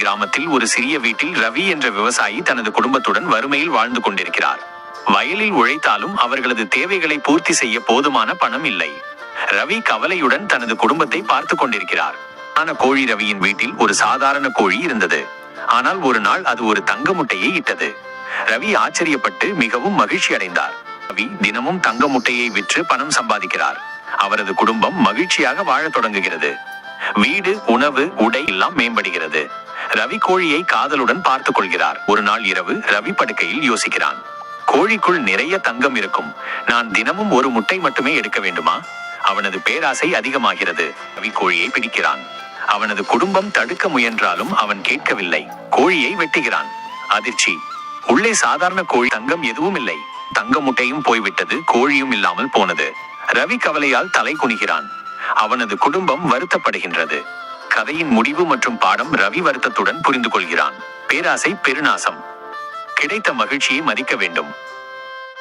கிராமத்தில் ஒரு சிறிய வீட்டில் ரவி என்ற விவசாயி தனது குடும்பத்துடன் வறுமையில் வாழ்ந்து கொண்டிருக்கிறார். வயலில் உழைத்தாலும் அவர்களது தேவைகளை பூர்த்தி செய்ய போதுமான பணம் இல்லை. ரவி கவலையுடன் தனது குடும்பத்தை பார்த்து கொண்டிருக்கிறார். கோழி ரவியின் வீட்டில் ஒரு சாதாரண கோழி இருந்தது. ஆனால் ஒரு நாள் அது ஒரு தங்க முட்டையை இட்டது. ரவி ஆச்சரியப்பட்டு மிகவும் மகிழ்ச்சி அடைந்தார். ரவி தினமும் தங்க முட்டையை விற்று பணம் சம்பாதிக்கிறார். அவரது குடும்பம் மகிழ்ச்சியாக வாழத் தொடங்குகிறது. வீடு, உணவு, உடை எல்லாம் மேம்படுகிறது. ரவி கோழியை காதலுடன் பார்த்துக் கொள்கிறார். ஒரு நாள் இரவு ரவி படுக்கையில் யோசிக்கிறான். கோழிக்குள் நிறைய தங்கம் இருக்கும். நான் தினமும் ஒரு முட்டை மட்டுமே எடுக்க வேண்டுமா? அவனது பேராசை அதிகமாகிறது. ரவி கோழியை பிடிக்கிறான். அவனது குடும்பம் தடுக்க முயன்றாலும் அவன் கேட்கவில்லை. கோழியை வெட்டுகிறான். அதிர்ச்சி! உள்ளே சாதாரண கோழி, தங்கம் எதுவும் இல்லை. தங்க முட்டையும் போய்விட்டது, கோழியும் இல்லாமல் போனது. ரவி கவலையால் தலை குனிகிறான். அவனது குடும்பம் வருத்தப்படுகின்றது. கதையின் முடிவு மற்றும் பாடம். ரவி வருத்தத்துடன் புரிந்து கொள்கிறான். பேராசை பெருநாசம். கிடைத்த மகிழ்ச்சியை மதிக்க வேண்டும்.